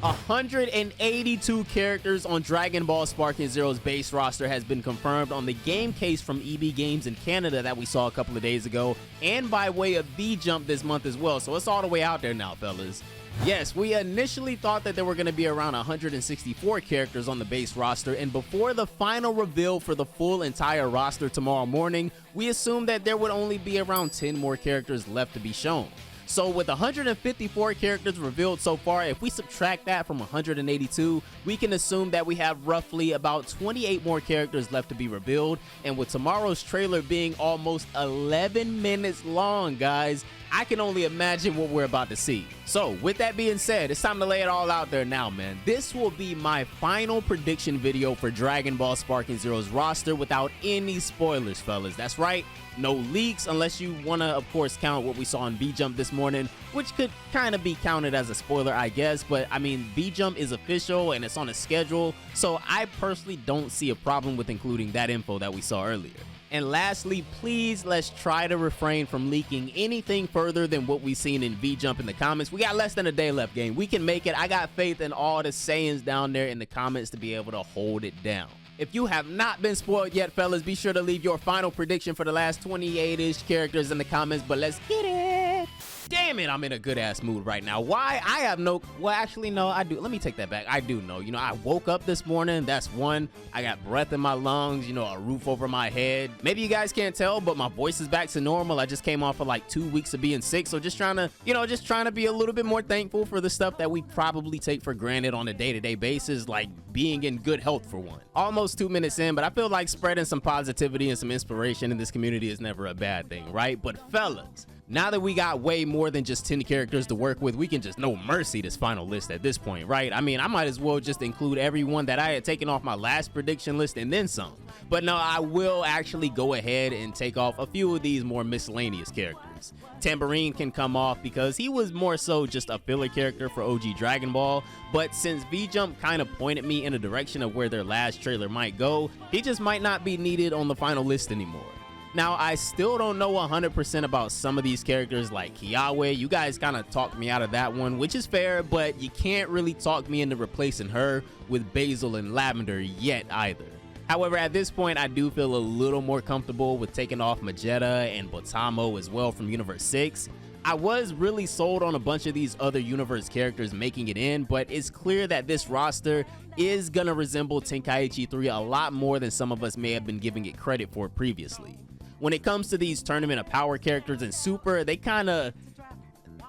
182 characters on Dragon Ball Sparking Zero's base roster has been confirmed on the game case from EB Games in Canada that we saw a couple of days ago, and by way of V-Jump this month as well, so it's all the way out there now, fellas. Yes, we initially thought that there were going to be around 164 characters on the base roster, and before the final reveal for the full entire roster tomorrow morning, we assumed that there would only be around 10 more characters left to be shown. So with 154 characters revealed so far, if we subtract that from 182, we can assume that we have roughly about 28 more characters left to be revealed, and with tomorrow's trailer being almost 11 minutes long, guys, I can only imagine what we're about to see. So with that being said, it's time to lay it all out there now, man. This will be my final prediction video for Dragon Ball Sparking Zero's roster without any spoilers, fellas. That's right, no leaks, unless you want to, of course, count what we saw in V-Jump this morning, which could kind of be counted as a spoiler, I guess. But I mean, V-Jump is official and it's on a schedule, so I personally don't see a problem with including that info that we saw earlier. And lastly, please, let's try to refrain from leaking anything further than what we've seen in V-Jump in the comments. We got less than a day left, gang. We can make it. I got faith in all the sayings down there in the comments to be able to hold it down. If you have not been spoiled yet, fellas, be sure to leave your final prediction for the last 28-ish characters in the comments, but let's get it. Damn it, I'm in a good ass mood right now. Why? I have no, well, actually, no, I do. Let me take that back. I do know. You know, I woke up this morning. That's one. I got breath in my lungs, you know, a roof over my head. Maybe you guys can't tell, but my voice is back to normal. I just came off of like 2 weeks of being sick. So just trying to, you know, just trying to be a little bit more thankful for the stuff that we probably take for granted on a day-to-day basis, like being in good health for one. Almost 2 minutes in, but I feel like spreading some positivity and some inspiration in this community is never a bad thing, right? But fellas, now that we got way more than just 10 characters to work with, we can just no mercy this final list at this point, right? I mean, I might as well just include everyone that I had taken off my last prediction list and then some. But no, I will actually go ahead and take off a few of these more miscellaneous characters. Tambourine can come off because he was more so just a filler character for OG Dragon Ball, but since V-Jump kind of pointed me in a direction of where their last trailer might go, he just might not be needed on the final list anymore. Now, I still don't know 100% about some of these characters like Kiawe. You guys kind of talked me out of that one, which is fair, but you can't really talk me into replacing her with Basil and Lavender yet either. However, at this point, I do feel a little more comfortable with taking off Vegeta and Botamo as well from Universe 6. I was really sold on a bunch of these other universe characters making it in, but it's clear that this roster is gonna resemble Tenkaichi 3 a lot more than some of us may have been giving it credit for previously. When it comes to these Tournament of Power characters in Super, they kind of,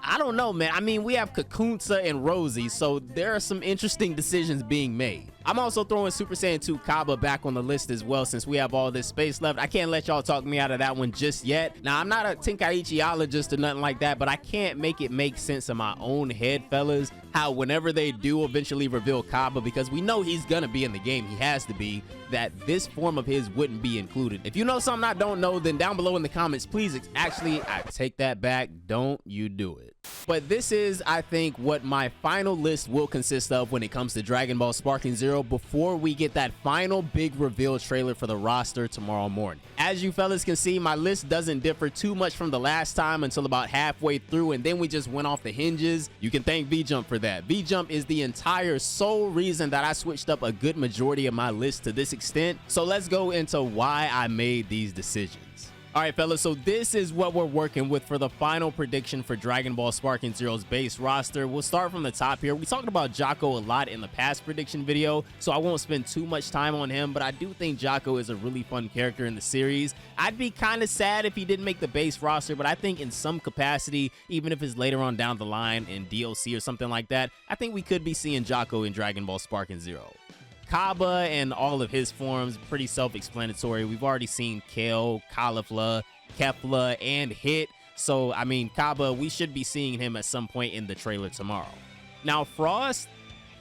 I don't know, man. I mean, we have Kakunsa and Rosie, so there are some interesting decisions being made. I'm also throwing Super Saiyan 2 Kaba back on the list as well, since we have all this space left. I can't let y'all talk me out of that one just yet. Now, I'm not a Tenkaichiologist or nothing like that, but I can't make it make sense in my own head, fellas, how whenever they do eventually reveal Kaba, because we know he's gonna be in the game, he has to be, that this form of his wouldn't be included. If you know something I don't know, then down below in the comments, please, actually, I take that back. Don't you do it. But this is, I think, what my final list will consist of when it comes to Dragon Ball Sparking Zero before we get that final big reveal trailer for the roster tomorrow morning. As you fellas can see, my list doesn't differ too much from the last time until about halfway through, and then we just went off the hinges. You can thank V-Jump for that. V-Jump is the entire sole reason that I switched up a good majority of my list to this extent. So let's go into why I made these decisions. All right, fellas, so this is what we're working with for the final prediction for Dragon Ball Sparking Zero's base roster. We'll start from the top here. We talked about Jocko a lot in the past prediction video, so I won't spend too much time on him, but I do think Jocko is a really fun character in the series. I'd be kind of sad if he didn't make the base roster, but I think in some capacity, even if it's later on down the line in DLC or something like that, I think we could be seeing Jocko in Dragon Ball Sparking Zero. Kaba and all of his forms, pretty self-explanatory. We've already seen Kale, Caulifla, Kefla, and Hit. So, I mean, Kaba, we should be seeing him at some point in the trailer tomorrow. Now, Frost,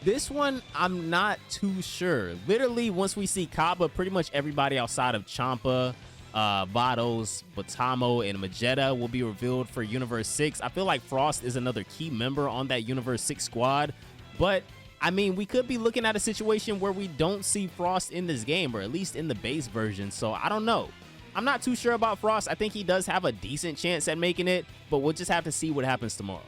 this one, I'm not too sure. Literally, once we see Kaba, pretty much everybody outside of Champa, Vados, Botamo, and Vegeta will be revealed for Universe 6. I feel like Frost is another key member on that Universe 6 squad, but I mean, we could be looking at a situation where we don't see Frost in this game, or at least in the base version, so I don't know. I'm not too sure about Frost. I think he does have a decent chance at making it, but we'll just have to see what happens tomorrow.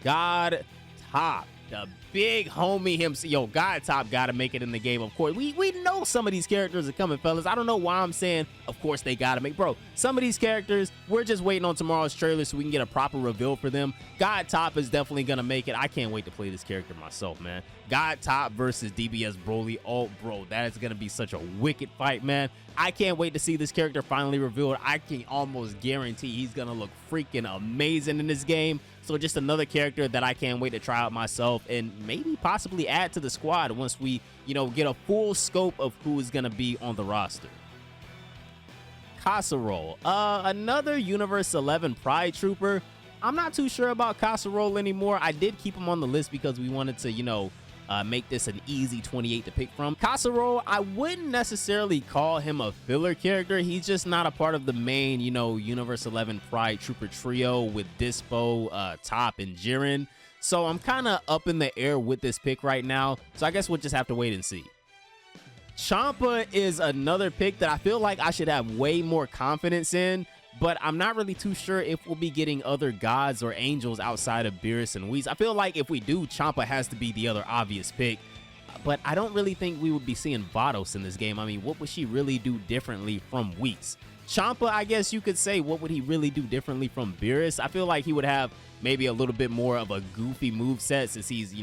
God Top. the big homie himself. Yo, God Top gotta make it in the game, of course. We know some of these characters are coming, fellas. I don't know why I'm saying, of course they gotta make. Bro, some of these characters, we're just waiting on tomorrow's trailer so we can get a proper reveal for them. God Top is definitely gonna make it. I can't wait to play this character myself, man. God Top versus DBS Broly. Oh, bro, that is gonna be such a wicked fight, man. I can't wait to see this character finally revealed. I can almost guarantee he's gonna look freaking amazing in this game. So just another character that I can't wait to try out myself and maybe possibly add to the squad once we, get a full scope of who is gonna be on the roster. Casserole, another Universe 11 Pride Trooper. I'm not too sure about Casserole anymore. I did keep him on the list because we wanted to, make this an easy 28 to pick from. Casserole, I wouldn't necessarily call him a filler character. He's just not a part of the main, Universe 11 Pride Trooper trio with Dispo, Top, and Jiren. So I'm kind of up in the air with this pick right now. So I guess we'll just have to wait and see. Champa is another pick that I feel like I should have way more confidence in, but I'm not really too sure if we'll be getting other gods or angels outside of Beerus and Whis. I feel like if we do, Champa has to be the other obvious pick, but I don't really think we would be seeing Vados in this game. I mean, what would she really do differently from Whis? Champa, I guess you could say, what would he really do differently from Beerus? I feel like he would have maybe a little bit more of a goofy moveset since he's,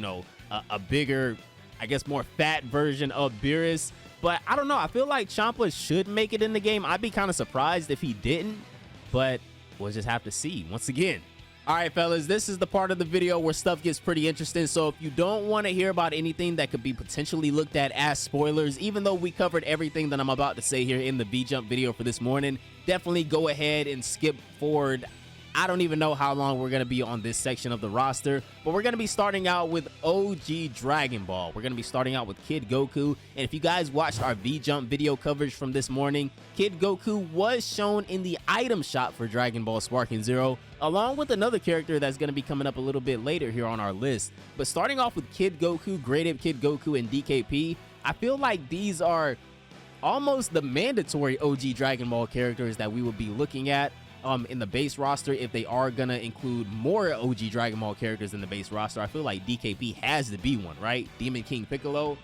a bigger, I guess, more fat version of Beerus. But I don't know. I feel like Champa should make it in the game. I'd be kind of surprised if he didn't, but we'll just have to see once again. All right, fellas, this is the part of the video where stuff gets pretty interesting. So if you don't want to hear about anything that could be potentially looked at as spoilers, even though we covered everything that I'm about to say here in the V-Jump video for this morning, definitely go ahead and skip forward. I don't even know how long we're going to be on this section of the roster, but we're going to be starting out with OG Dragon Ball. We're going to be starting out with Kid Goku, and if you guys watched our V-Jump video coverage from this morning, Kid Goku was shown in the item shop for Dragon Ball Sparking Zero, along with another character that's going to be coming up a little bit later here on our list. But starting off with Kid Goku, Great Ape Kid Goku, and DKP, I feel like these are almost the mandatory OG Dragon Ball characters that we will be looking at in the base roster. If they are gonna include more OG Dragon Ball characters in the base roster, I feel like DKP has to be one, right? Demon King Piccolo.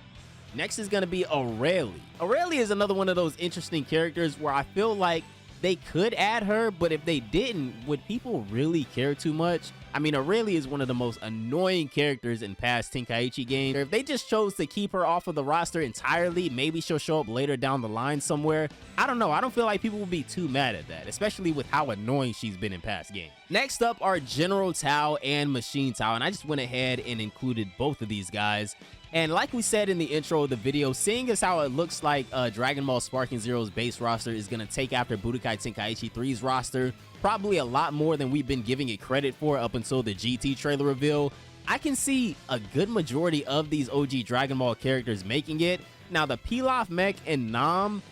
Next is gonna be Aurelie. Aurelie is another one of those interesting characters where I feel like they could add her, but if they didn't, would people really care too much? I mean, Aurelie is one of the most annoying characters in past Tenkaichi games. If they just chose to keep her off of the roster entirely, maybe she'll show up later down the line somewhere. I don't know. I don't feel like people will be too mad at that, especially with how annoying she's been in past games. Next up are General Tao and Machine Tao, and I just went ahead and included both of these guys. And like we said in the intro of the video, seeing as how it looks like Dragon Ball Sparking Zero's base roster is going to take after Budokai Tenkaichi 3's roster, probably a lot more than we've been giving it credit for up until the GT trailer reveal, I can see a good majority of these OG Dragon Ball characters making it. Now, the Pilaf Mech and Nam,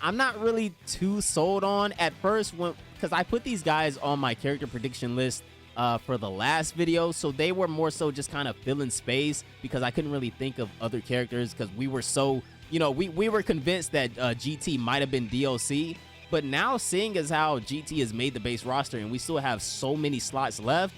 I'm not really too sold on at first because I put these guys on my character prediction list for the last video, so they were more so just kind of filling space because I couldn't really think of other characters because we were so, we were convinced that GT might have been DLC. But now, seeing as how GT has made the base roster and we still have so many slots left,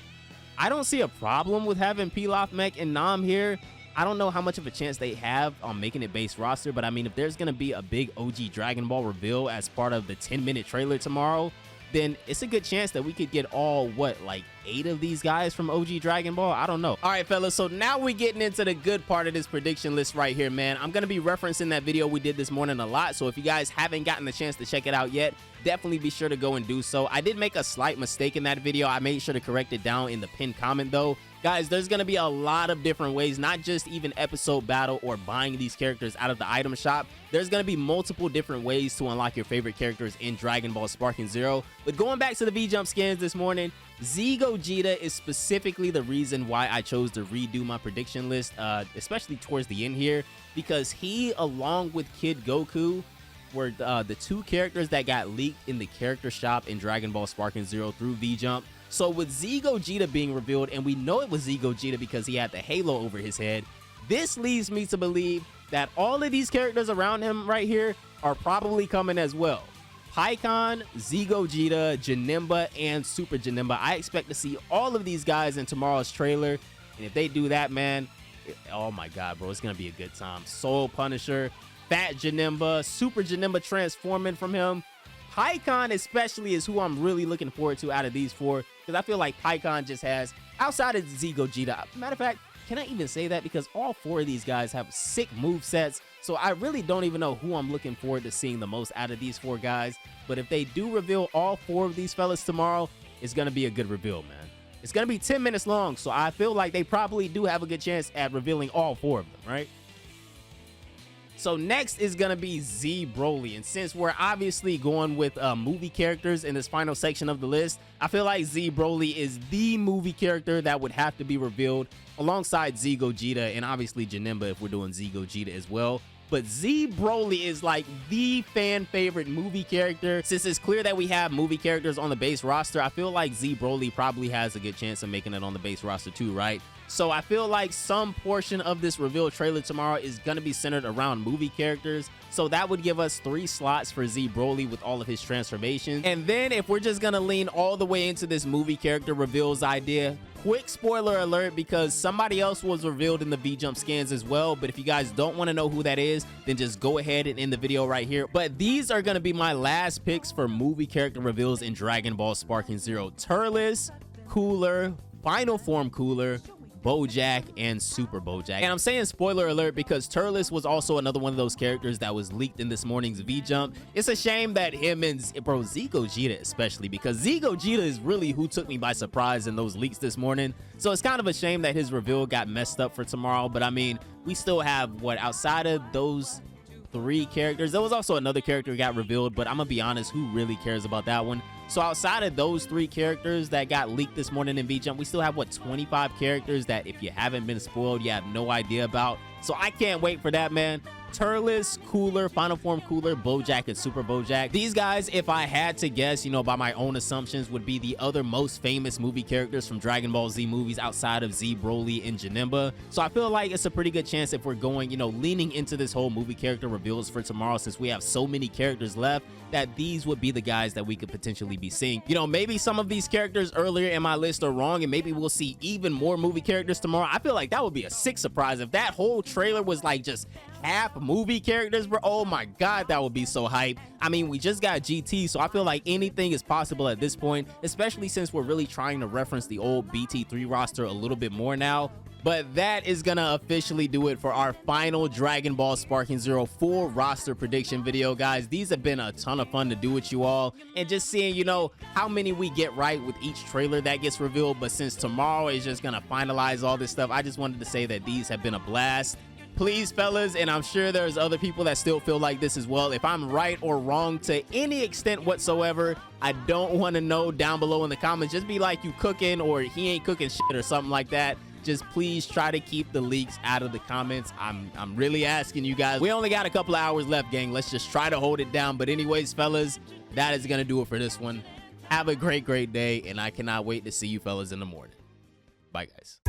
I don't see a problem with having Pilaf Mech and Nam here. I don't know how much of a chance they have on making it base roster, but I mean, if there's going to be a big OG Dragon Ball reveal as part of the 10-minute trailer tomorrow, then it's a good chance that we could get all, like 8 of these guys from OG Dragon Ball? I don't know. All right, fellas, so now we're getting into the good part of this prediction list right here, man. I'm going to be referencing that video we did this morning a lot, so if you guys haven't gotten the chance to check it out yet, definitely be sure to go and do so. I did make a slight mistake in that video. I made sure to correct it down in the pinned comment, though. Guys, there's going to be a lot of different ways, not just even episode battle or buying these characters out of the item shop. There's going to be multiple different ways to unlock your favorite characters in Dragon Ball Sparking Zero. But going back to the V-Jump scans this morning, Z Gogeta is specifically the reason why I chose to redo my prediction list, especially towards the end here, because he, along with Kid Goku, were the 2 characters that got leaked in the character shop in Dragon Ball Sparking Zero through V-Jump. So with Z Gogeta being revealed, and we know it was Z Gogeta because he had the halo over his head, this leads me to believe that all of these characters around him right here are probably coming as well. Pikkon, Z Gogeta, Janemba, and Super Janemba. I expect to see all of these guys in tomorrow's trailer. And if they do that, man, oh my God, bro, it's going to be a good time. Soul Punisher, Fat Janemba, Super Janemba transforming from him. Pycon especially is who I'm really looking forward to out of these four, because I feel like Pycon just has, outside of Z Gogeta, matter of fact, can I even say that? Because all four of these guys have sick move sets, so I really don't even know who I'm looking forward to seeing the most out of these four guys. But if they do reveal all four of these fellas tomorrow, it's going to be a good reveal, man. It's going to be 10 minutes long, so I feel like they probably do have a good chance at revealing all four of them, right? So next is going to be Z Broly, and since we're obviously going with movie characters in this final section of the list, I feel like Z Broly is the movie character that would have to be revealed alongside Z Gogeta and obviously Janemba if we're doing Z Gogeta as well. But Z Broly is like the fan favorite movie character. Since it's clear that we have movie characters on the base roster, I feel like Z Broly probably has a good chance of making it on the base roster too, right? So I feel like some portion of this reveal trailer tomorrow is going to be centered around movie characters. So that would give us 3 slots for Z Broly with all of his transformations. And then if we're just going to lean all the way into this movie character reveals idea, quick spoiler alert, because somebody else was revealed in the V-Jump scans as well. But if you guys don't want to know who that is, then just go ahead and end the video right here. But these are going to be my last picks for movie character reveals in Dragon Ball Sparking Zero: Turles, Cooler, Final Form Cooler, Bojack, and Super Bojack. And I'm saying spoiler alert because Turles was also another one of those characters that was leaked in this morning's V-Jump. It's a shame that him and Z Gogeta especially, because Z Gogeta is really who took me by surprise in those leaks this morning. So it's kind of a shame that his reveal got messed up for tomorrow. But I mean, we still have, what, outside of those 3 characters, there was also another character that got revealed, but I'm gonna be honest, who really cares about that one? So outside of those 3 characters that got leaked this morning in V-Jump, we still have, what, 25 characters that if you haven't been spoiled, you have no idea about. So I can't wait for that, man. Turles, Cooler, Final Form Cooler, Bojack, and Super Bojack. These guys, if I had to guess, you know, by my own assumptions, would be the other most famous movie characters from Dragon Ball Z movies outside of Z Broly and Janemba. So I feel like it's a pretty good chance if we're going, you know, leaning into this whole movie character reveals for tomorrow, since we have so many characters left, that these would be the guys that we could potentially be seeing. You know, maybe some of these characters earlier in my list are wrong, and maybe we'll see even more movie characters tomorrow. I feel like that would be a sick surprise if that whole trailer was like just half movie characters, bro. Oh my God, that would be so hype. I mean, we just got GT, so I feel like anything is possible at this point, especially since we're really trying to reference the old BT3 roster a little bit more now. But that is gonna officially do it for our final Dragon Ball Sparking Zero full roster prediction video, guys. These have been a ton of fun to do with you all, and just seeing, you know, how many we get right with each trailer that gets revealed. But since tomorrow is just gonna finalize all this stuff, I just wanted to say that these have been a blast. Please, fellas, and I'm sure there's other people that still feel like this as well, if I'm right or wrong to any extent whatsoever, I don't want to know down below in the comments. Just be like, you cooking, or he ain't cooking shit, or something like that. Just please try to keep the leaks out of the comments. I'm really asking you guys. We only got a couple of hours left, gang. Let's just try to hold it down. But anyways, fellas, that is gonna do it for this one. Have a great day, and I cannot wait to see you fellas in the morning. Bye, guys.